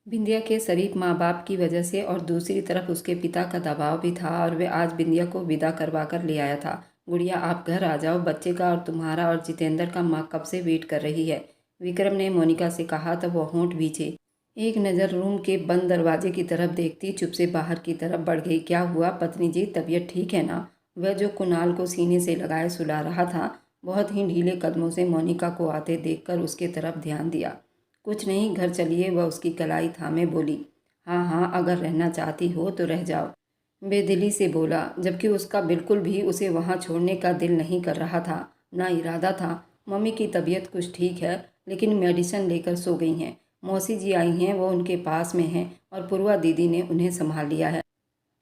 बिंदिया के शरीफ माँ बाप की वजह से और दूसरी तरफ उसके पिता का दबाव भी था और वे आज बिंदिया को विदा करवा कर ले आया था। गुड़िया आप घर आ जाओ, बच्चे का और तुम्हारा और जितेंद्र का माँ कब से वेट कर रही है, विक्रम ने मोनिका से कहा तब वह होंठ भींचे। एक नज़र रूम के बंद दरवाजे की तरफ देखती चुप से बाहर की तरफ बढ़ गई। क्या हुआ पत्नी जी, तबीयत ठीक है ना? वह जो कुणाल को सीने से लगाए सुला रहा था बहुत ही ढीले कदमों से मोनिका को आते देखकर उसके तरफ ध्यान दिया। कुछ नहीं, घर चलिए, वह उसकी कलाई थामे बोली। हाँ हाँ, अगर रहना चाहती हो तो रह जाओ, बेदिली से बोला, जबकि उसका बिल्कुल भी उसे वहाँ छोड़ने का दिल नहीं कर रहा था, ना इरादा था। मम्मी की तबीयत कुछ ठीक है, लेकिन मेडिसिन लेकर सो गई हैं। मौसी जी आई हैं, वो उनके पास में हैं और पूर्वा दीदी ने उन्हें संभाल लिया है।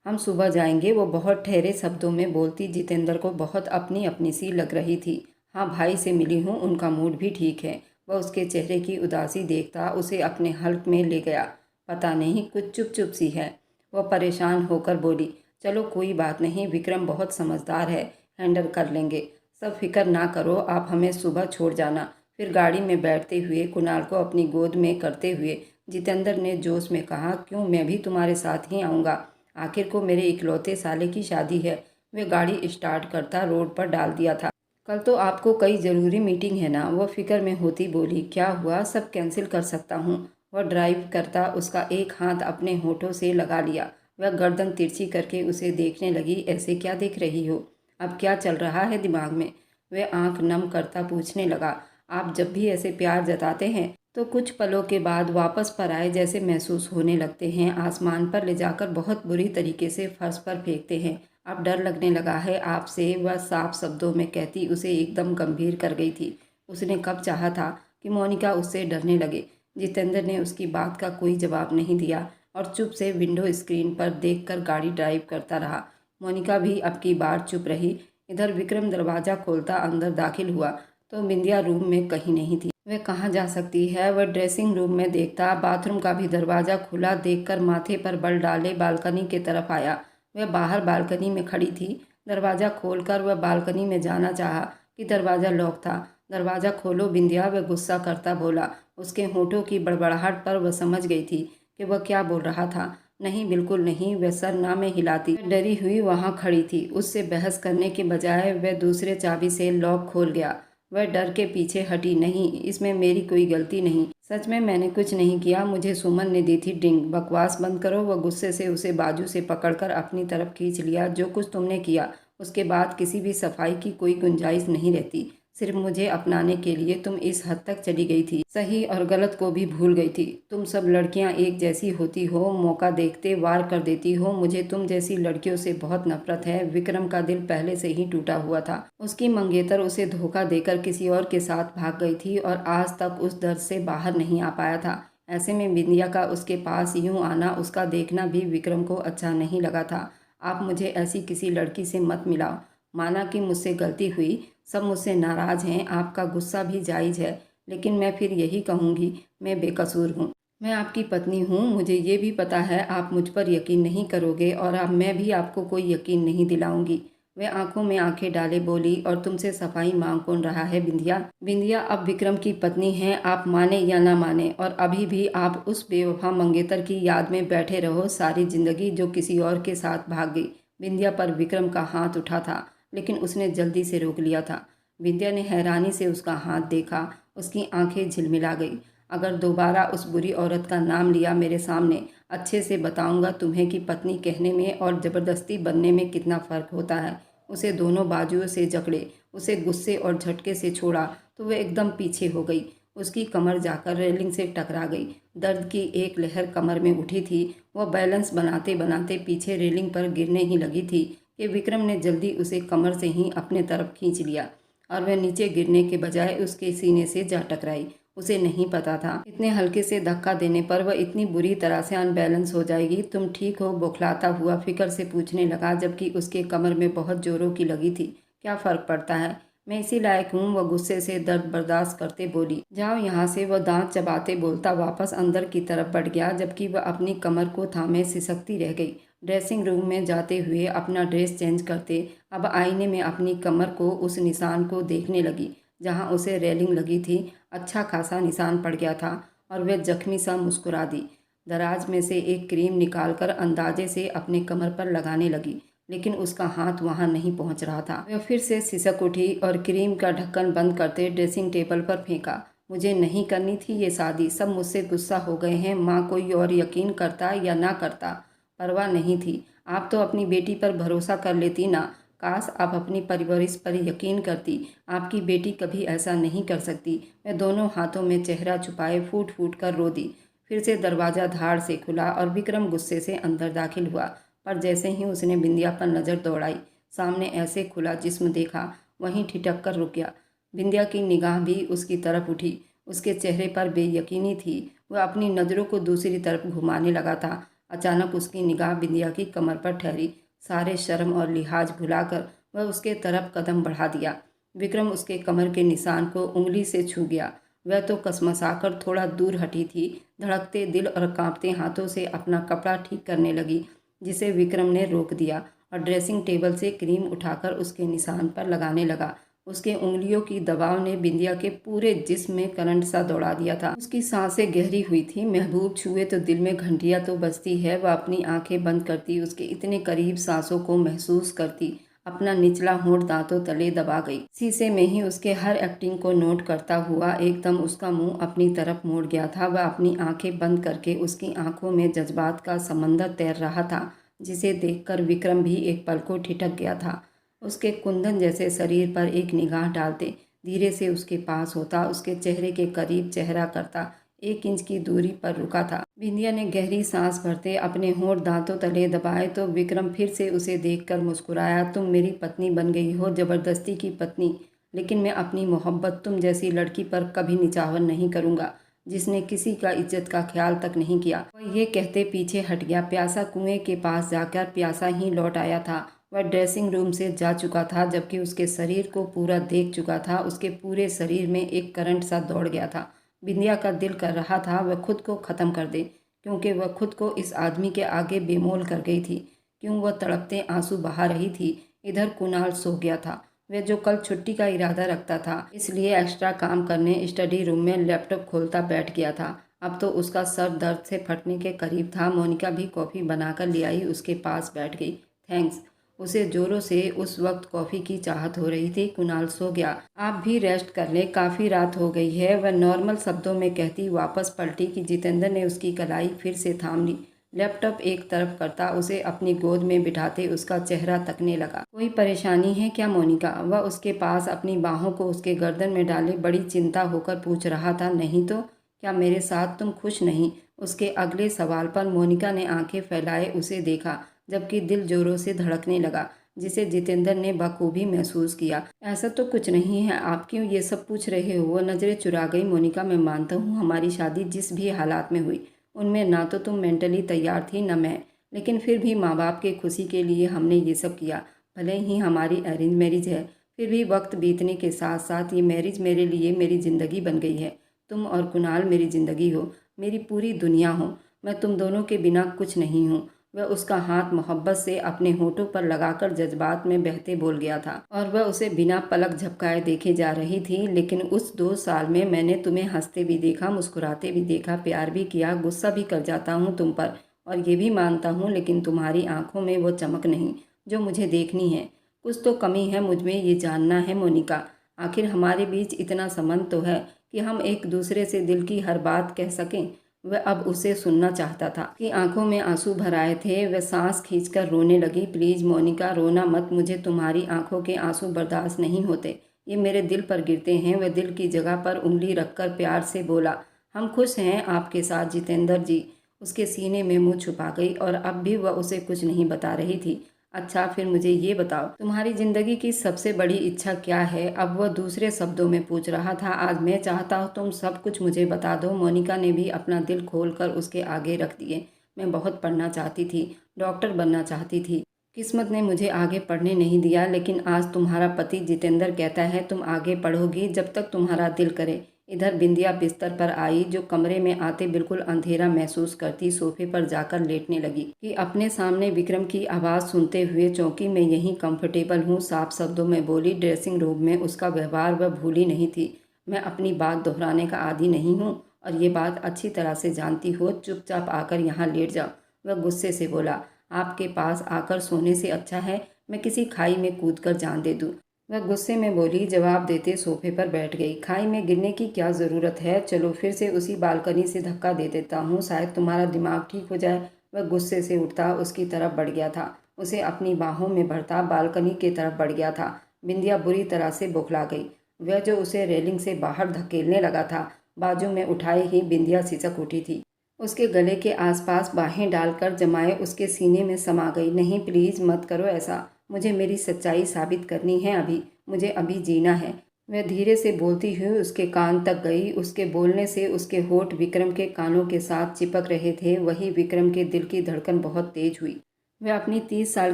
हम सुबह जाएंगे, वो बहुत ठहरे शब्दों में बोलती जितेंद्र को बहुत अपनी अपनी सी लग रही थी। हाँ, भाई से मिली हूँ, उनका मूड भी ठीक है। वह उसके चेहरे की उदासी देखता उसे अपने हल्क में ले गया। पता नहीं, कुछ चुप चुप सी है। वह परेशान होकर बोली, चलो कोई बात नहीं, विक्रम बहुत समझदार है, हैंडल कर लेंगे। सब फिक्र ना करो, आप हमें सुबह छोड़ जाना। फिर गाड़ी में बैठते हुए कुणाल को अपनी गोद में करते हुए जितेंद्र ने जोश में कहा, क्यों, मैं भी तुम्हारे साथ ही आऊँगा। आखिर को मेरे इकलौते साले की शादी है। वे गाड़ी स्टार्ट करता रोड पर डाल दिया था। कल तो आपको कई ज़रूरी मीटिंग है ना? वह फिक्र में होती बोली। क्या हुआ, सब कैंसिल कर सकता हूँ। वह ड्राइव करता उसका एक हाथ अपने होठों से लगा लिया। वह गर्दन तिरछी करके उसे देखने लगी। ऐसे क्या देख रही हो? अब क्या चल रहा है दिमाग में? वह आंख नम करता पूछने लगा। आप जब भी ऐसे प्यार जताते हैं तो कुछ पलों के बाद वापस पर आए जैसे महसूस होने लगते हैं। आसमान पर ले जाकर बहुत बुरी तरीके से फर्श पर फेंकते हैं। अब डर लगने लगा है आपसे, वह साफ शब्दों में कहती उसे एकदम गंभीर कर गई थी। उसने कब चाहा था कि मोनिका उससे डरने लगे। जितेंद्र ने उसकी बात का कोई जवाब नहीं दिया और चुप से विंडो स्क्रीन पर देखकर गाड़ी ड्राइव करता रहा। मोनिका भी अब की बार चुप रही। इधर विक्रम दरवाज़ा खोलता अंदर दाखिल हुआ तो बिंदिया रूम में कहीं नहीं थी। वह कहाँ जा सकती है? वह ड्रेसिंग रूम में देखता। बाथरूम का भी दरवाज़ा खुला देखकर माथे पर बल डाले बालकनी के तरफ आया। वह बाहर बालकनी में खड़ी थी। दरवाज़ा खोलकर वह बालकनी में जाना चाहा कि दरवाज़ा लॉक था। दरवाज़ा खोलो बिंदिया, वह गुस्सा करता बोला। उसके होठों की बड़बड़ाहट पर वह समझ गई थी कि वह क्या बोल रहा था। नहीं, बिल्कुल नहीं, वह सर ना में हिलाती। वह डरी हुई वहाँ खड़ी थी। उससे बहस करने के बजाय वह दूसरे चाबी से लॉक खोल गया। वह डर के पीछे हटी। नहीं, इसमें मेरी कोई गलती नहीं, सच में मैंने कुछ नहीं किया, मुझे सुमन ने दी थी ड्रिंक। बकवास बंद करो। वह गुस्से से उसे बाजू से पकड़कर अपनी तरफ खींच लिया। जो कुछ तुमने किया उसके बाद किसी भी सफाई की कोई गुंजाइश नहीं रहती। सिर्फ मुझे अपनाने के लिए तुम इस हद तक चली गई थी। सही और गलत को भी भूल गई थी। तुम सब लड़कियां एक जैसी होती हो, मौका देखते वार कर देती हो। मुझे तुम जैसी लड़कियों से बहुत नफरत है। विक्रम का दिल पहले से ही टूटा हुआ था। उसकी मंगेतर उसे धोखा देकर किसी और के साथ भाग गई थी और आज तक उस दर्द से बाहर नहीं आ पाया था। ऐसे में बिंदिया का उसके पास यूं आना, उसका देखना भी विक्रम को अच्छा नहीं लगा था। आप मुझे ऐसी किसी लड़की से मत मिलाओ। माना कि मुझसे गलती हुई, सब मुझसे नाराज़ हैं, आपका गुस्सा भी जायज़ है, लेकिन मैं फिर यही कहूँगी, मैं बेकसूर हूँ। मैं आपकी पत्नी हूँ। मुझे ये भी पता है आप मुझ पर यकीन नहीं करोगे और अब मैं भी आपको कोई यकीन नहीं दिलाऊंगी। वह आंखों में आंखें डाले बोली, और तुमसे सफाई मांग कौन रहा है बिंदिया? बिंदिया अब विक्रम की पत्नी हैं, आप माने या ना माने, और अभी भी आप उस बेवफा मंगेतर की याद में बैठे रहो सारी जिंदगी, जो किसी और के साथ भाग गई। बिंदिया पर विक्रम का हाथ उठा था, लेकिन उसने जल्दी से रोक लिया था। विद्या ने हैरानी से उसका हाथ देखा। उसकी आंखें झिलमिला गई। अगर दोबारा उस बुरी औरत का नाम लिया मेरे सामने, अच्छे से बताऊंगा तुम्हें कि पत्नी कहने में और ज़बरदस्ती बनने में कितना फ़र्क होता है। उसे दोनों बाजुओं से जकड़े, उसे गुस्से और झटके से छोड़ा तो वह एकदम पीछे हो गई। उसकी कमर जाकर रेलिंग से टकरा गई। दर्द की एक लहर कमर में उठी थी। वह बैलेंस बनाते बनाते पीछे रेलिंग पर गिरने ही लगी थी कि विक्रम ने जल्दी उसे कमर से ही अपने तरफ खींच लिया और वह नीचे गिरने के बजाय उसके सीने से जा टकराई। उसे नहीं पता था इतने हल्के से धक्का देने पर वह इतनी बुरी तरह से अनबैलेंस हो जाएगी। तुम ठीक हो? बौखलाता हुआ फिक्र से पूछने लगा, जबकि उसके कमर में बहुत जोरों की लगी थी। क्या फ़र्क पड़ता है, मैं इसी लायक हूँ। वह गुस्से से दर्द बर्दाश्त करते बोली। जाओ यहाँ से। वह दांत चबाते बोलता वापस अंदर की तरफ बढ़ गया, जबकि वह अपनी कमर को थामे सिसकती रह गई। ड्रेसिंग रूम में जाते हुए अपना ड्रेस चेंज करते अब आईने में अपनी कमर को, उस निशान को देखने लगी जहाँ उसे रेलिंग लगी थी। अच्छा खासा निशान पड़ गया था और वह जख्मी सा मुस्कुरा दी। दराज में से एक क्रीम निकालकर अंदाजे से अपने कमर पर लगाने लगी, लेकिन उसका हाथ वहां नहीं पहुंच रहा था। वह फिर से सिसक उठी और क्रीम का ढक्कन बंद करते ड्रेसिंग टेबल पर फेंका। मुझे नहीं करनी थी ये शादी, सब मुझसे गुस्सा हो गए हैं। माँ कोई और यकीन करता या ना करता परवाह नहीं थी, आप तो अपनी बेटी पर भरोसा कर लेती ना। काश आप अपनी परवरिश पर यकीन करती, आपकी बेटी कभी ऐसा नहीं कर सकती। मैं दोनों हाथों में चेहरा छुपाए फूट फूट कर रो दी। फिर से दरवाज़ा धाड़ से खुला और विक्रम गुस्से से अंदर दाखिल हुआ, पर जैसे ही उसने बिंदिया पर नज़र दौड़ाई, सामने ऐसे खुला जिस्म देखा, वहीं ठिठक कर रुक गया। बिंदिया की निगाह भी उसकी तरफ उठी। उसके चेहरे पर बेयकीनी थी। वह अपनी नज़रों को दूसरी तरफ घुमाने लगा था। अचानक उसकी निगाह बिंदिया की कमर पर ठहरी। सारे शर्म और लिहाज भुलाकर वह उसके तरफ कदम बढ़ा दिया। विक्रम उसके कमर के निशान को उंगली से छू गया। वह तो कसमसाकर थोड़ा दूर हटी थी, धड़कते दिल और कांपते हाथों से अपना कपड़ा ठीक करने लगी, जिसे विक्रम ने रोक दिया और ड्रेसिंग टेबल से क्रीम उठाकर उसके निशान पर लगाने लगा। उसके उंगलियों की दबाव ने बिंदिया के पूरे जिस्म में करंट सा दौड़ा दिया था। उसकी सांसें गहरी हुई थी। महबूब छुए तो दिल में घंटियां तो बजती है। वह अपनी आंखें बंद करती, उसके इतने करीब सांसों को महसूस करती, अपना निचला होंठ दांतों तले दबा गई। शीशे में ही उसके हर एक्टिंग को नोट करता हुआ एकदम उसका मुंह अपनी तरफ मोड़ गया था। वह अपनी आंखें बंद करके उसकी आंखों में जज्बात का समंदर तैर रहा था, जिसे देखकर विक्रम भी एक पल को ठिठक गया था। उसके कुंदन जैसे शरीर पर एक निगाह डालते धीरे से उसके पास होता, उसके चेहरे के करीब चेहरा करता, 1 इंच की दूरी पर रुका था। बिंदिया ने गहरी सांस भरते अपने होंठ दांतों तले दबाए तो विक्रम फिर से उसे देखकर मुस्कुराया। तुम मेरी पत्नी बन गई हो, जबरदस्ती की पत्नी, लेकिन मैं अपनी मोहब्बत तुम जैसी लड़की पर कभी निछावर नहीं करूँगा, जिसने किसी का इज्जत का ख्याल तक नहीं किया। वह ये कहते पीछे हट गया। प्यासा कुएं के पास जाकर प्यासा ही लौट आया था। वह ड्रेसिंग रूम से जा चुका था, जबकि उसके शरीर को पूरा देख चुका था। उसके पूरे शरीर में एक करंट सा दौड़ गया था। बिंदिया का दिल कर रहा था वह खुद को ख़त्म कर दे, क्योंकि वह खुद को इस आदमी के आगे बेमोल कर गई थी। क्यों वह तड़पते आंसू बहा रही थी। इधर कुणाल सो गया था। वह जो कल छुट्टी का इरादा रखता था, इसलिए एक्स्ट्रा काम करने स्टडी रूम में लैपटॉप खोलता बैठ गया था। अब तो उसका सर दर्द से फटने के करीब था। मोनिका भी कॉफ़ी बनाकर ले आई, उसके पास बैठ गई। थैंक्स। उसे जोरों से उस वक्त कॉफ़ी की चाहत हो रही थी। कुणाल सो गया। आप भी रेस्ट कर ले, काफ़ी रात हो गई है, वह नॉर्मल शब्दों में कहती वापस पलटी कि जितेंद्र ने उसकी कलाई फिर से थाम ली। लैपटॉप एक तरफ करता उसे अपनी गोद में बिठाते उसका चेहरा तकने लगा। कोई परेशानी है क्या मोनिका? वह उसके पास अपनी बाहों को उसके गर्दन में डाले बड़ी चिंता होकर पूछ रहा था। नहीं तो क्या मेरे साथ तुम खुश नहीं? उसके अगले सवाल पर मोनिका ने आंखें फैलाए उसे देखा, जबकि दिल जोरों से धड़कने लगा, जिसे जितेंद्र ने बखूबी महसूस किया। ऐसा तो कुछ नहीं है, आप क्यों ये सब पूछ रहे हो? वह नज़रें चुरा गई। मोनिका, मैं मानता हूँ हमारी शादी जिस भी हालात में हुई, उनमें ना तो तुम मेंटली तैयार थी न मैं, लेकिन फिर भी माँ बाप के खुशी के लिए हमने ये सब किया। भले ही हमारी अरेंज मैरिज है, फिर भी वक्त बीतने के साथ साथ ये मैरिज मेरे लिए मेरी ज़िंदगी बन गई है। तुम और कुणाल मेरी ज़िंदगी हो, मेरी पूरी दुनिया हो। मैं तुम दोनों के बिना कुछ नहीं हूँ। वह उसका हाथ मोहब्बत से अपने होठों पर लगाकर जज्बात में बहते बोल गया था, और वह उसे बिना पलक झपकाए देखे जा रही थी। लेकिन उस 2 साल में मैंने तुम्हें हंसते भी देखा, मुस्कुराते भी देखा, प्यार भी किया, गुस्सा भी कर जाता हूँ तुम पर, और ये भी मानता हूँ, लेकिन तुम्हारी आंखों में वो चमक नहीं जो मुझे देखनी है। कुछ तो कमी है मुझ में, ये जानना है मोनिका। आखिर हमारे बीच इतना संबंध तो है कि हम एक दूसरे से दिल की हर बात कह सकें। वह अब उसे सुनना चाहता था कि आंखों में आंसू भर आए थे। वह सांस खींचकर रोने लगी। प्लीज़ मोनिका, रोना मत, मुझे तुम्हारी आंखों के आंसू बर्दाश्त नहीं होते, ये मेरे दिल पर गिरते हैं। वह दिल की जगह पर उंगली रखकर प्यार से बोला, हम खुश हैं आपके साथ जितेंद्र जी। उसके सीने में मुंह छुपा गई और अब भी वह उसे कुछ नहीं बता रही थी। अच्छा, फिर मुझे ये बताओ, तुम्हारी ज़िंदगी की सबसे बड़ी इच्छा क्या है? अब वह दूसरे शब्दों में पूछ रहा था। आज मैं चाहता हूँ तुम सब कुछ मुझे बता दो। मोनिका ने भी अपना दिल खोलकर उसके आगे रख दिए। मैं बहुत पढ़ना चाहती थी, डॉक्टर बनना चाहती थी। किस्मत ने मुझे आगे पढ़ने नहीं दिया, लेकिन आज तुम्हारा पति जितेंद्र कहता है तुम आगे पढ़ोगी जब तक तुम्हारा दिल करे। इधर बिंदिया बिस्तर पर आई, जो कमरे में आते बिल्कुल अंधेरा महसूस करती सोफे पर जाकर लेटने लगी कि अपने सामने विक्रम की आवाज़ सुनते हुए चौंकी। मैं यहीं कंफर्टेबल हूँ, साफ शब्दों में बोली। ड्रेसिंग रूम में उसका व्यवहार वह भूली नहीं थी। मैं अपनी बात दोहराने का आदी नहीं हूँ और ये बात अच्छी तरह से जानती हो, चुपचाप आकर यहाँ लेट जाओ। वह गुस्से से बोला, आपके पास आकर सोने से अच्छा है मैं किसी खाई में कूद कर जान दे दूँ। वह गुस्से में बोली, जवाब देते सोफे पर बैठ गई। खाई में गिरने की क्या ज़रूरत है, चलो फिर से उसी बालकनी से धक्का दे देता हूँ, शायद तुम्हारा दिमाग ठीक हो जाए। वह गुस्से से उठता उसकी तरफ बढ़ गया था, उसे अपनी बाहों में भरता बालकनी की तरफ बढ़ गया था। बिंदिया बुरी तरह से बौखला गई। वह जो उसे रेलिंग से बाहर धकेलने लगा था, बाजू में उठाए ही बिंदिया सिसक उठी थी। उसके गले के आसपास बाहें डालकर जमाए उसके सीने में समा गई। नहीं प्लीज़ मत करो ऐसा, मुझे मेरी सच्चाई साबित करनी है, मुझे अभी जीना है। वह धीरे से बोलती हुई उसके कान तक गई। उसके बोलने से उसके होठ विक्रम के कानों के साथ चिपक रहे थे। वही विक्रम के दिल की धड़कन बहुत तेज हुई। वह अपनी 30 साल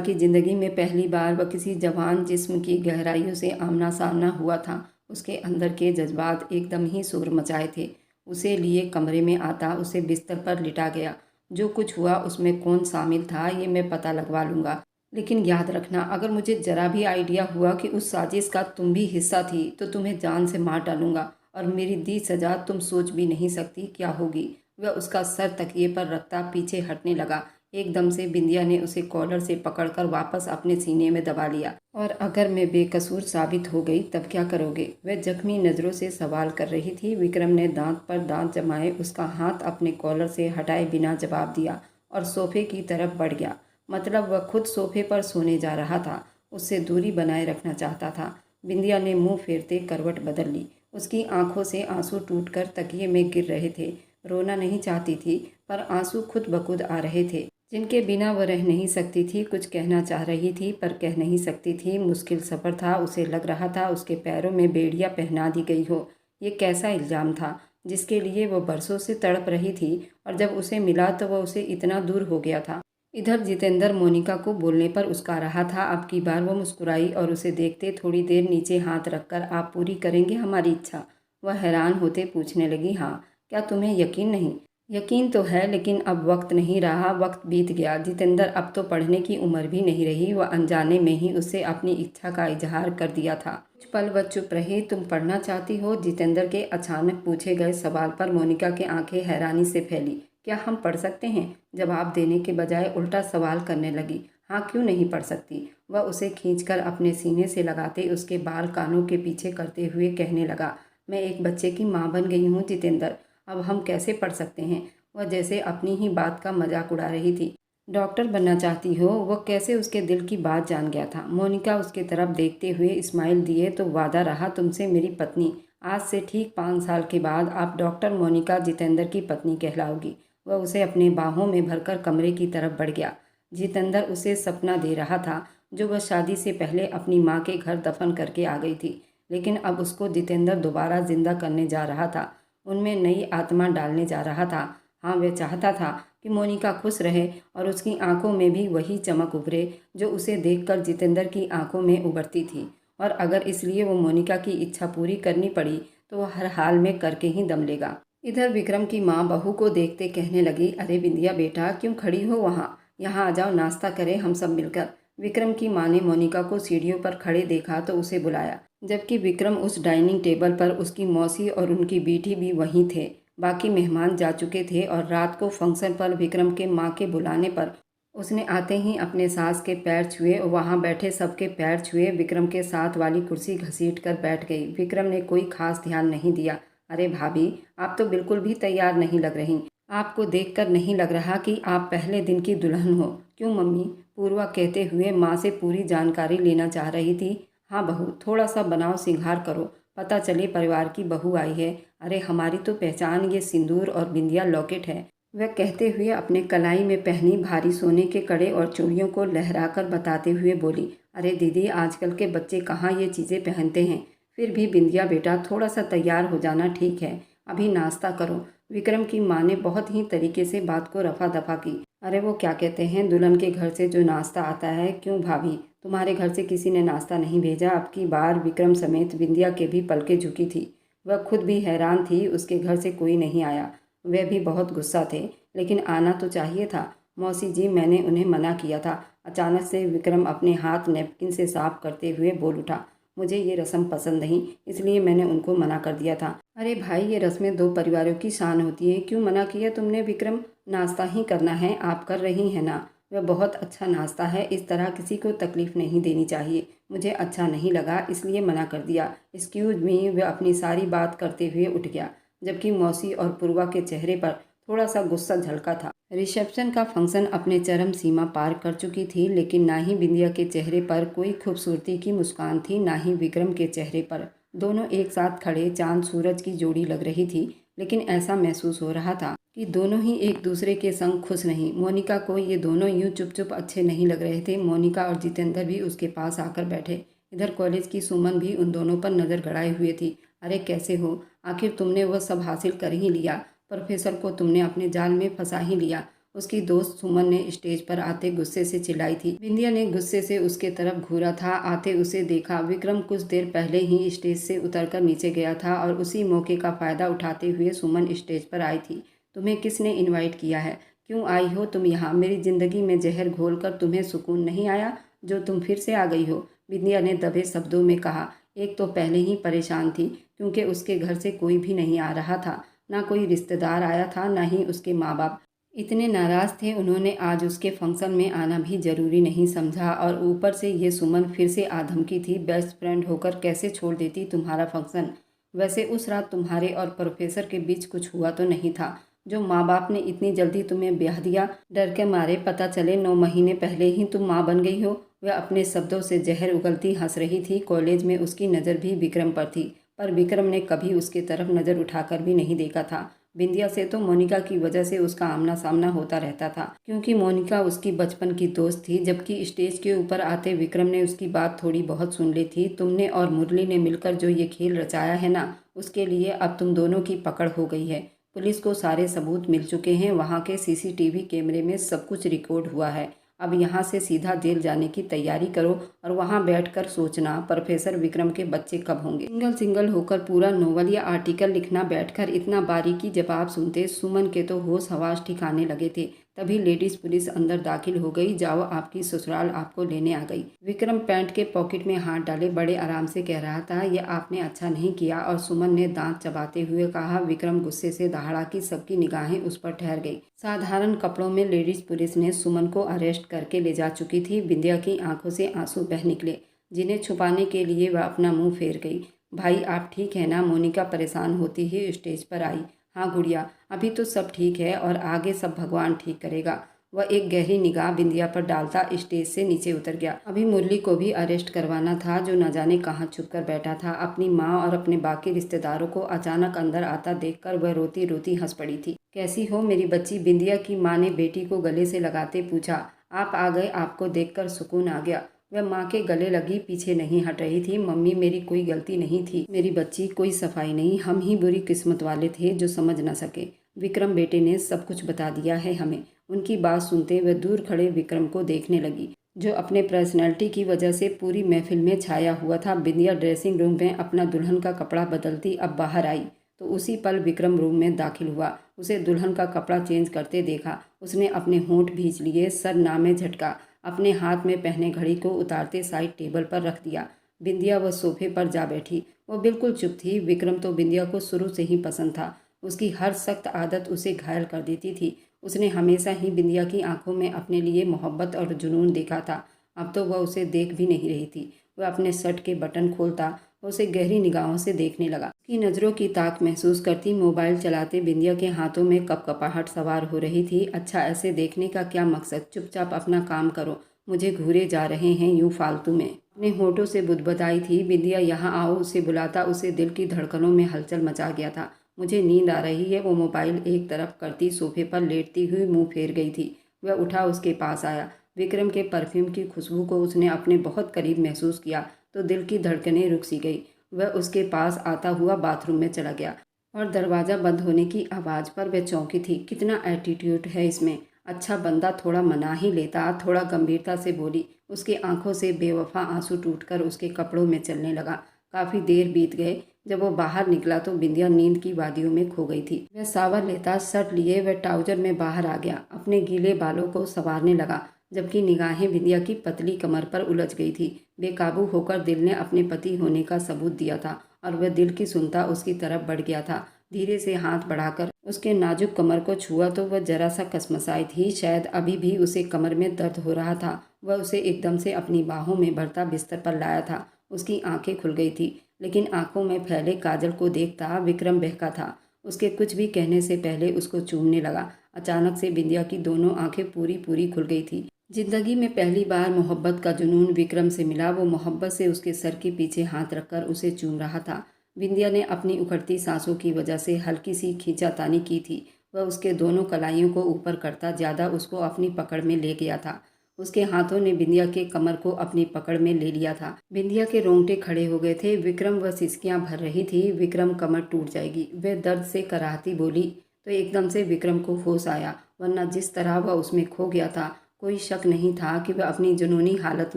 की ज़िंदगी में पहली बार वह किसी जवान जिस्म की गहराइयों से आमना सामना हुआ था। उसके अंदर के जज्बात एकदम ही शोर मचाए थे। उसे लिए कमरे में आता, उसे बिस्तर पर लिटा गया। जो कुछ हुआ उसमें कौन शामिल था ये मैं पता लगवा लूँगा, लेकिन याद रखना, अगर मुझे जरा भी आइडिया हुआ कि उस साजिश का तुम भी हिस्सा थी तो तुम्हें जान से मार डालूंगा, और मेरी दी सजा तुम सोच भी नहीं सकती क्या होगी। वह उसका सर तकिए पर रखता पीछे हटने लगा। एकदम से बिंदिया ने उसे कॉलर से पकड़कर वापस अपने सीने में दबा लिया। और अगर मैं बेकसूर साबित हो गई तब क्या करोगे? वह जख्मी नज़रों से सवाल कर रही थी। विक्रम ने दांत पर दांत जमाए उसका हाथ अपने कॉलर से हटाए बिना जवाब दिया और सोफे की तरफ बढ़ गया। मतलब वह खुद सोफे पर सोने जा रहा था, उससे दूरी बनाए रखना चाहता था। बिंदिया ने मुंह फेरते करवट बदल ली। उसकी आंखों से आंसू टूटकर तकिए में गिर रहे थे। रोना नहीं चाहती थी, पर आंसू खुद ब खुद आ रहे थे, जिनके बिना वह रह नहीं सकती थी। कुछ कहना चाह रही थी पर कह नहीं सकती थी। मुश्किल सफ़र था। उसे लग रहा था उसके पैरों में बेड़ियां पहना दी गई हो। ये कैसा इल्ज़ाम था जिसके लिए वो बरसों से तड़प रही थी, और जब उसे मिला तो वह उसे इतना दूर हो गया था। इधर जितेंद्र मोनिका को बोलने पर उसका रहा था। अब की बार वो मुस्कुराई और उसे देखते थोड़ी देर नीचे हाथ रखकर, आप पूरी करेंगे हमारी इच्छा? वह हैरान होते पूछने लगी, हाँ। क्या तुम्हें यकीन नहीं? यकीन तो है, लेकिन अब वक्त नहीं रहा, वक्त बीत गया। जितेंद्र अब तो पढ़ने की उम्र भी नहीं रही। वह अनजाने में ही उससे अपनी इच्छा का इजहार कर दिया था। कुछ पल वह चुप रही। तुम पढ़ना चाहती हो? जितेंद्र के अचानक पूछे गए सवाल पर मोनिका की आंखें हैरानी से फैली। क्या हम पढ़ सकते हैं? जवाब देने के बजाय उल्टा सवाल करने लगी। हाँ, क्यों नहीं पढ़ सकती? वह उसे खींचकर अपने सीने से लगाते उसके बाल कानों के पीछे करते हुए कहने लगा, मैं एक बच्चे की माँ बन गई हूँ जितेंद्र, अब हम कैसे पढ़ सकते हैं? वह जैसे अपनी ही बात का मजाक उड़ा रही थी। डॉक्टर बनना चाहती हो? वह कैसे उसके दिल की बात जान गया था। मोनिका उसके तरफ देखते हुए स्माइल दिए, तो वादा रहा तुमसे मेरी पत्नी। आज से ठीक 5 साल के बाद आप डॉक्टर मोनिका जितेंद्र की पत्नी कहलाओगी। वह उसे अपने बाहों में भरकर कमरे की तरफ बढ़ गया। जितेंद्र उसे सपना दे रहा था जो वह शादी से पहले अपनी माँ के घर दफन करके आ गई थी, लेकिन अब उसको जितेंद्र दोबारा जिंदा करने जा रहा था, उनमें नई आत्मा डालने जा रहा था। हाँ, वह चाहता था कि मोनिका खुश रहे और उसकी आंखों में भी वही चमक उभरे जो उसे देखकर जितेंद्र की आंखों में उभरती थी। और अगर इसलिए वो मोनिका की इच्छा पूरी करनी पड़ी तो वह हर हाल में करके ही दम लेगा। इधर विक्रम की माँ बहू को देखते कहने लगी, अरे बिंदिया बेटा, क्यों खड़ी हो वहाँ? यहाँ आ जाओ, नाश्ता करें हम सब मिलकर। विक्रम की माँ ने मोनिका को सीढ़ियों पर खड़े देखा तो उसे बुलाया, जबकि विक्रम उस डाइनिंग टेबल पर, उसकी मौसी और उनकी बेटी भी वहीं थे। बाकी मेहमान जा चुके थे और रात को फंक्शन पर विक्रम के माँ के बुलाने पर उसने आते ही अपने सास के पैर छुए और वहाँ बैठे सबके पैर छुए। विक्रम के साथ वाली कुर्सी घसीट कर बैठ गई। विक्रम ने कोई खास ध्यान नहीं दिया। अरे भाभी, आप तो बिल्कुल भी तैयार नहीं लग रही। आपको देखकर नहीं लग रहा कि आप पहले दिन की दुल्हन हो। क्यों मम्मी? पूर्वा कहते हुए माँ से पूरी जानकारी लेना चाह रही थी। हाँ बहू, थोड़ा सा बनाव सिंगार करो, पता चले परिवार की बहू आई है। अरे हमारी तो पहचान ये सिंदूर और बिंदिया लॉकेट है। वह कहते हुए अपने कलाई में पहनी भारी सोने के कड़े और चूड़ियों को लहराकर बताते हुए बोली, अरे दीदी, आजकल के बच्चे कहाँ ये चीज़ें पहनते हैं। फिर भी बिंदिया बेटा, थोड़ा सा तैयार हो जाना ठीक है, अभी नाश्ता करो। विक्रम की माँ ने बहुत ही तरीके से बात को रफा दफा की। अरे वो क्या कहते हैं, दुल्हन के घर से जो नाश्ता आता है। क्यों भाभी, तुम्हारे घर से किसी ने नाश्ता नहीं भेजा? अब की बार विक्रम समेत बिंदिया के भी पलकें झुकी थी। वह खुद भी हैरान थी, उसके घर से कोई नहीं आया। वे भी बहुत गुस्सा थे, लेकिन आना तो चाहिए था। मौसी जी, मैंने उन्हें मना किया था। अचानक से विक्रम अपने हाथ नैपकिन से साफ करते हुए बोल उठा। मुझे ये रस्म पसंद नहीं, इसलिए मैंने उनको मना कर दिया था। अरे भाई, ये रस्में दो परिवारों की शान होती हैं, क्यों मना किया तुमने विक्रम? नाश्ता ही करना है, आप कर रही हैं ना? वह बहुत अच्छा नाश्ता है, इस तरह किसी को तकलीफ़ नहीं देनी चाहिए। मुझे अच्छा नहीं लगा, इसलिए मना कर दिया। एक्सक्यूज़ मी, वह अपनी सारी बात करते हुए उठ गया, जबकि मौसी और पूर्वा के चेहरे पर थोड़ा सा गुस्सा झलका था। रिसेप्शन का फंक्शन अपने चरम सीमा पार कर चुकी थी, लेकिन ना ही बिंदिया के चेहरे पर कोई खूबसूरती की मुस्कान थी, ना ही विक्रम के चेहरे पर। दोनों एक साथ खड़े चांद सूरज की जोड़ी लग रही थी, लेकिन ऐसा महसूस हो रहा था कि दोनों ही एक दूसरे के संग खुश नहीं। मोनिका को ये दोनों यूं चुप चुप अच्छे नहीं लग रहे थे। मोनिका और जितेंद्र भी उसके पास आकर बैठे। इधर कॉलेज की सुमन भी उन दोनों पर नज़र गड़ाए हुए थी। अरे कैसे हो? आखिर तुमने वह सब हासिल कर ही लिया। प्रोफेसर को तुमने अपने जाल में फंसा ही लिया। उसकी दोस्त सुमन ने स्टेज पर आते गुस्से से चिल्लाई थी। बिंदिया ने गुस्से से उसके तरफ घूरा था। आते उसे देखा। विक्रम कुछ देर पहले ही स्टेज से उतरकर नीचे गया था और उसी मौके का फ़ायदा उठाते हुए सुमन स्टेज पर आई थी। तुम्हें किसने इनवाइट किया है? क्यों आई हो तुम यहाँ? मेरी ज़िंदगी में जहर घोलकर तुम्हें सुकून नहीं आया जो तुम फिर से आ गई हो? बिंदिया ने दबे शब्दों में कहा। एक तो पहले ही परेशान थी, क्योंकि उसके घर से कोई भी नहीं आ रहा था। ना कोई रिश्तेदार आया था, ना ही उसके माँ बाप। इतने नाराज़ थे, उन्होंने आज उसके फंक्शन में आना भी ज़रूरी नहीं समझा। और ऊपर से ये सुमन फिर से आधमकी थी। बेस्ट फ्रेंड होकर कैसे छोड़ देती तुम्हारा फंक्शन? वैसे उस रात तुम्हारे और प्रोफेसर के बीच कुछ हुआ तो नहीं था, जो माँ बाप ने इतनी जल्दी तुम्हें ब्याह दिया? डर के मारे पता चले 9 महीने पहले ही तुम माँ बन गई हो। वह अपने शब्दों से जहर उगलती हंस रही थी। कॉलेज में उसकी नज़र भी विक्रम पर थी, पर विक्रम ने कभी उसके तरफ नज़र उठाकर भी नहीं देखा था। बिंदिया से तो मोनिका की वजह से उसका आमना सामना होता रहता था, क्योंकि मोनिका उसकी बचपन की दोस्त थी। जबकि स्टेज के ऊपर आते विक्रम ने उसकी बात थोड़ी बहुत सुन ली थी। तुमने और मुरली ने मिलकर जो ये खेल रचाया है ना, उसके लिए अब तुम दोनों की पकड़ हो गई है। पुलिस को सारे सबूत मिल चुके हैं। वहाँ के सीसीटीवी कैमरे में सब कुछ रिकॉर्ड हुआ है। अब यहाँ से सीधा जेल जाने की तैयारी करो और वहाँ बैठकर सोचना प्रोफेसर विक्रम के बच्चे कब होंगे। सिंगल सिंगल होकर पूरा नोवेल या आर्टिकल लिखना बैठकर इतना बारीकी जवाब सुनते सुमन के तो होश हवास ठिकाने लगे थे। तभी लेडीज पुलिस अंदर दाखिल हो गई। जाओ, आपकी ससुराल आपको लेने आ गई। विक्रम पैंट के पॉकेट में हाथ डाले बड़े आराम से कह रहा था, यह आपने अच्छा नहीं किया। और सुमन ने दांत चबाते हुए कहा। विक्रम गुस्से से दहाड़ा कि सबकी निगाहें उस पर ठहर गई। साधारण कपड़ों में लेडीज पुलिस ने सुमन को अरेस्ट करके ले जा चुकी थी। बिंदिया की आंखों से आंसू बह निकले, जिन्हें छुपाने के लिए वह अपना मुंह फेर गई। भाई आप ठीक है ना? मोनिका परेशान होती ही स्टेज पर आई। हाँ गुड़िया, अभी तो सब ठीक है और आगे सब भगवान ठीक करेगा। वह एक गहरी निगाह बिंदिया पर डालता स्टेज से नीचे उतर गया। अभी मुरली को भी अरेस्ट करवाना था, जो न जाने कहाँ छुप कर बैठा था। अपनी माँ और अपने बाकी रिश्तेदारों को अचानक अंदर आता देखकर वह रोती रोती हंस पड़ी थी। कैसी हो मेरी बच्ची? बिंदिया की माँ ने बेटी को गले से लगाते पूछा। आप आ गए, आपको देखकर सुकून आ गया। वह माँ के गले लगी पीछे नहीं हट रही थी। मम्मी, मेरी कोई गलती नहीं थी मेरी बच्ची, कोई सफाई नहीं। हम ही बुरी किस्मत वाले थे जो समझ न सके। विक्रम बेटे ने सब कुछ बता दिया है हमें। उनकी बात सुनते वह दूर खड़े विक्रम को देखने लगी, जो अपने पर्सनैलिटी की वजह से पूरी महफिल में छाया हुआ था। बिंदिया ड्रेसिंग रूम में अपना दुल्हन का कपड़ा बदलती अब बाहर आई, तो उसी पल विक्रम रूम में दाखिल हुआ। उसे दुल्हन का कपड़ा चेंज करते देखा। उसने अपने होंठ भींच लिए, सर नामे झटका। अपने हाथ में पहने घड़ी को उतारते साइड टेबल पर रख दिया। बिंदिया वह सोफे पर जा बैठी। वो बिल्कुल चुप थी। विक्रम तो बिंदिया को शुरू से ही पसंद था। उसकी हर सख्त आदत उसे घायल कर देती थी। उसने हमेशा ही बिंदिया की आंखों में अपने लिए मोहब्बत और जुनून देखा था। अब तो वह उसे देख भी नहीं रही थी। वह अपने शर्ट के बटन खोलता, उसे गहरी निगाहों से देखने लगा। उसकी नज़रों की ताक महसूस करती मोबाइल चलाते बिंदिया के हाथों में कपकपाहट सवार हो रही थी। अच्छा, ऐसे देखने का क्या मकसद? चुपचाप अपना काम करो, मुझे घूरे जा रहे हैं यूं फालतू में। अपने होठों से बुदबुदाई थी। बिंदिया, यहाँ आओ, उसे बुलाता उसे दिल की धड़कनों में हलचल मचा गया था। मुझे नींद आ रही है। वो मोबाइल एक तरफ करती सोफे पर लेटती हुई मुंह फेर गई थी। वह उठा, उसके पास आया। विक्रम के परफ्यूम की खुशबू को उसने अपने बहुत करीब महसूस किया तो दिल की धड़कनें रुक सी गई। वह उसके पास आता हुआ बाथरूम में चला गया और दरवाज़ा बंद होने की आवाज़ पर वह चौंकी थी। कितना एटीट्यूड है इसमें। अच्छा बंदा थोड़ा मना ही लेता। थोड़ा गंभीरता से बोली। उसकी आंखों से बेवफा आंसू टूटकर उसके कपड़ों में चलने लगा। काफ़ी देर बीत गए। जब वो बाहर निकला तो बिंदिया नींद की वादियों में खो गई थी। वह सावर लेता, शर्ट लिए वह ट्राउजर में बाहर आ गया। अपने गीले बालों को संवारने लगा। जबकि निगाहें बिंदिया की पतली कमर पर उलझ गई थी। बेकाबू होकर दिल ने अपने पति होने का सबूत दिया था और वह दिल की सुनता उसकी तरफ बढ़ गया था। धीरे से हाथ बढ़ाकर उसके नाजुक कमर को छुआ तो वह जरा सा कसमसाई थी। शायद अभी भी उसे कमर में दर्द हो रहा था। वह उसे एकदम से अपनी बाहों में भरता बिस्तर पर लाया था। उसकी आंखें खुल गई थी, लेकिन आंखों में फैले काजल को देखता विक्रम बहका था। उसके कुछ भी कहने से पहले उसको चूमने लगा। अचानक से बिंदिया की दोनों आंखें पूरी पूरी खुल गई थी। जिंदगी में पहली बार मोहब्बत का जुनून विक्रम से मिला। वो मोहब्बत से उसके सर के पीछे हाथ रखकर उसे चूम रहा था। बिंदिया ने अपनी उखड़ती सांसों की वजह से हल्की सी खींचातानी की थी। वह उसके दोनों कलाइयों को ऊपर करता ज्यादा उसको अपनी पकड़ में ले गया था। उसके हाथों ने बिंदिया के कमर को अपनी पकड़ में ले लिया था। बिंदिया के रोंगटे खड़े हो गए थे। विक्रम वह सिसकियां भर रही थी। विक्रम, कमर टूट जाएगी, वह दर्द से कराहती बोली। तो एकदम से विक्रम को होश आया, वरना जिस तरह वह उसमें खो गया था, कोई शक नहीं था कि वह अपनी जुनूनी हालत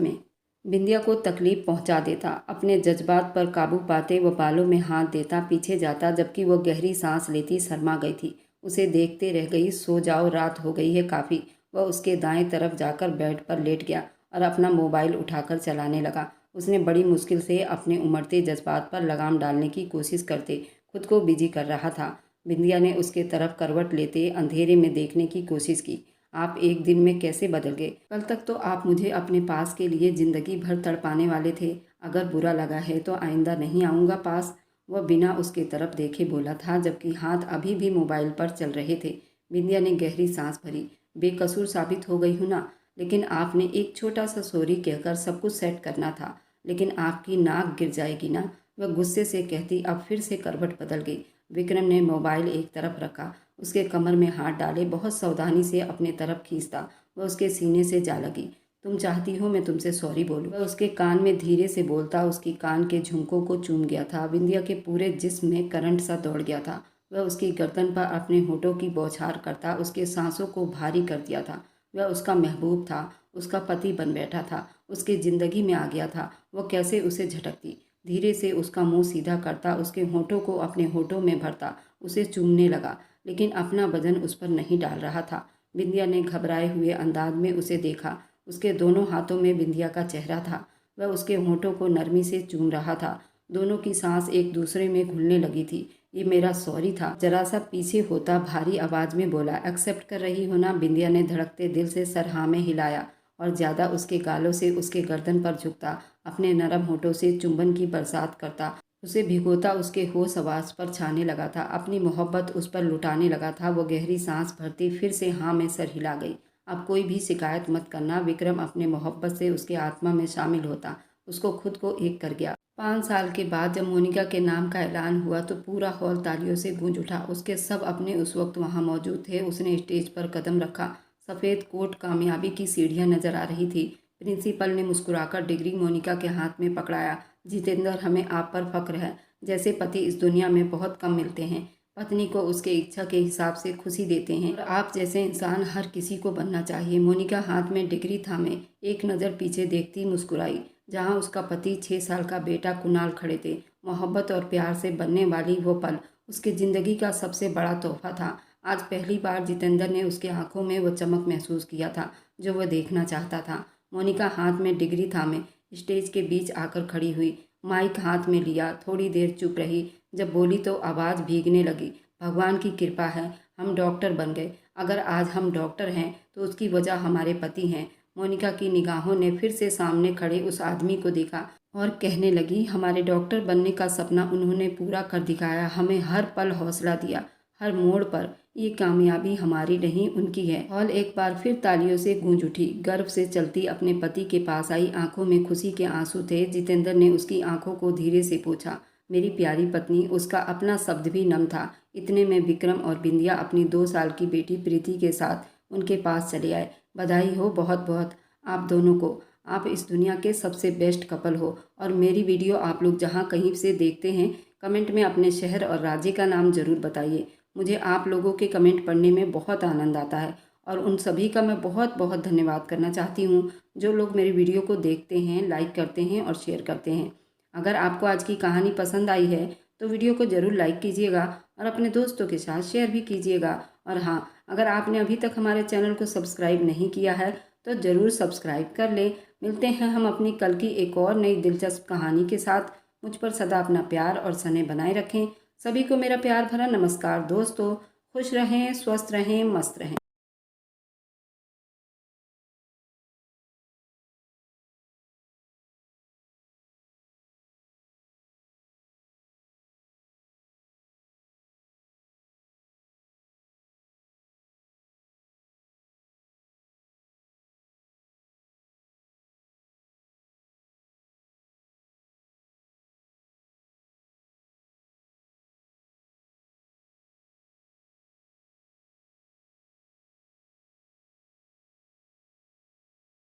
में बिंदिया को तकलीफ पहुंचा देता। अपने जज्बात पर काबू पाते वह बालों में हाथ देता, पीछे जाता, जबकि वह गहरी सांस लेती शर्मा गई थी। उसे देखते रह गई। सो जाओ, रात हो गई है काफ़ी। वह उसके दाएं तरफ जाकर बेड पर लेट गया और अपना मोबाइल उठाकर चलाने लगा। उसने बड़ी मुश्किल से अपने उमड़ते जज्बात पर लगाम डालने की कोशिश करते खुद को बिजी कर रहा था। बिंदिया ने उसके तरफ करवट लेते अंधेरे में देखने की कोशिश की। आप एक दिन में कैसे बदल गए? कल तक तो आप मुझे अपने पास के लिए जिंदगी भर तड़पाने वाले थे। अगर बुरा लगा है तो आइंदा नहीं आऊँगा पास। वह बिना उसके तरफ देखे बोला था, जबकि हाथ अभी भी मोबाइल पर चल रहे थे। बिंदिया ने गहरी सांस भरी। बेकसूर साबित हो गई हूँ ना, लेकिन आपने एक छोटा सा सॉरी कहकर सब कुछ सेट करना था। लेकिन आपकी नाक गिर जाएगी ना, वह गुस्से से कहती। अब फिर से करवट बदल गई। विक्रम ने मोबाइल एक तरफ रखा, उसके कमर में हाथ डाले बहुत सावधानी से अपने तरफ खींचता। वह उसके सीने से जा लगी। तुम चाहती हो मैं तुमसे सॉरी बोलूं? वह उसके कान में धीरे से बोलता उसकी कान के झुमकों को चूम गया था। बिंदिया के पूरे जिस्म में करंट सा दौड़ गया था। वह उसकी गर्दन पर अपने होठों की बौछार करता उसके सांसों को भारी कर दिया था। वह उसका महबूब था, उसका पति बन बैठा था, उसकी जिंदगी में आ गया था। वह कैसे उसे झटकती, धीरे से उसका मुंह सीधा करता, उसके होठों को अपने होठों में भरता, उसे चूमने लगा, लेकिन अपना वजन उस पर नहीं डाल रहा था। बिंदिया ने घबराए हुए अंदाज में उसे देखा। उसके दोनों हाथों में बिंदिया का चेहरा था। वह उसके होठों को नरमी से चूम रहा था। दोनों की सांस एक दूसरे में घुलने लगी थी। ये मेरा सॉरी था, जरा सा पीछे होता भारी आवाज में बोला। एक्सेप्ट कर रही हो ना? बिंदिया ने धड़कते दिल से सर हाँ में हिलाया और ज़्यादा उसके गालों से उसके गर्दन पर झुकता, अपने नरम होठों से चुंबन की बरसात करता, उसे भिगोता, उसके होश आवाज पर छाने लगा था, अपनी मोहब्बत उस पर लुटाने लगा था। वो गहरी सांस भरती फिर से हाँ में सर हिला गई। अब कोई भी शिकायत मत करना। विक्रम अपने मोहब्बत से उसके आत्मा में शामिल होता, उसको खुद को एक कर गया। 5 साल के बाद जब मोनिका के नाम का ऐलान हुआ तो पूरा हॉल तालियों से गूंज उठा। उसके सब अपने उस वक्त वहाँ मौजूद थे। उसने स्टेज पर कदम रखा। सफ़ेद कोट कामयाबी की सीढ़ियाँ नजर आ रही थी। प्रिंसिपल ने मुस्कुराकर डिग्री मोनिका के हाथ में पकड़ाया। जितेंद्र, हमें आप पर फक्र है। जैसे पति इस दुनिया में बहुत कम मिलते हैं। पत्नी को उसके इच्छा के हिसाब से खुशी देते हैं और आप जैसे इंसान हर किसी को बनना चाहिए। मोनिका हाथ में डिग्री थामे एक नज़र पीछे देखती मुस्कुराई, जहाँ उसका पति 6 साल का बेटा कुणाल खड़े थे। मोहब्बत और प्यार से बनने वाली वो पल उसकी ज़िंदगी का सबसे बड़ा तोहफा था। आज पहली बार जितेंद्र ने उसके आंखों में वो चमक महसूस किया था जो वह देखना चाहता था। मोनिका हाथ में डिग्री थामे स्टेज के बीच आकर खड़ी हुई, माइक हाथ में लिया। थोड़ी देर चुप रही, जब बोली तो आवाज़ भीगने लगी। भगवान की कृपा है, हम डॉक्टर बन गए। अगर आज हम डॉक्टर हैं तो उसकी वजह हमारे पति हैं। मोनिका की निगाहों ने फिर से सामने खड़े उस आदमी को देखा और कहने लगी, हमारे डॉक्टर बनने का सपना उन्होंने पूरा कर दिखाया। हमें हर पल हौसला दिया, हर मोड़ पर। ये कामयाबी हमारी नहीं, उनकी है। हॉल एक बार फिर तालियों से गूंज उठी। गर्व से चलती अपने पति के पास आई, आंखों में खुशी के आंसू थे। जितेंद्र ने उसकी आंखों को धीरे से पूछा, मेरी प्यारी पत्नी। उसका अपना शब्द भी नम था। इतने में विक्रम और बिंदिया अपनी 2 साल की बेटी प्रीति के साथ उनके पास चले आए। बधाई हो बहुत बहुत आप दोनों को। आप इस दुनिया के सबसे बेस्ट कपल हो। और मेरी वीडियो आप लोग जहाँ कहीं से देखते हैं, कमेंट में अपने शहर और राज्य का नाम ज़रूर बताइए। मुझे आप लोगों के कमेंट पढ़ने में बहुत आनंद आता है और उन सभी का मैं बहुत बहुत धन्यवाद करना चाहती हूँ जो लोग मेरी वीडियो को देखते हैं, लाइक करते हैं और शेयर करते हैं। अगर आपको आज की कहानी पसंद आई है तो वीडियो को ज़रूर लाइक कीजिएगा और अपने दोस्तों के साथ शेयर भी कीजिएगा। और हाँ, अगर आपने अभी तक हमारे चैनल को सब्सक्राइब नहीं किया है तो ज़रूर सब्सक्राइब कर लें। मिलते हैं हम अपनी कल की एक और नई दिलचस्प कहानी के साथ। मुझ पर सदा अपना प्यार और स्नेह बनाए रखें। सभी को मेरा प्यार भरा नमस्कार दोस्तों। खुश रहें, स्वस्थ रहें, मस्त रहें।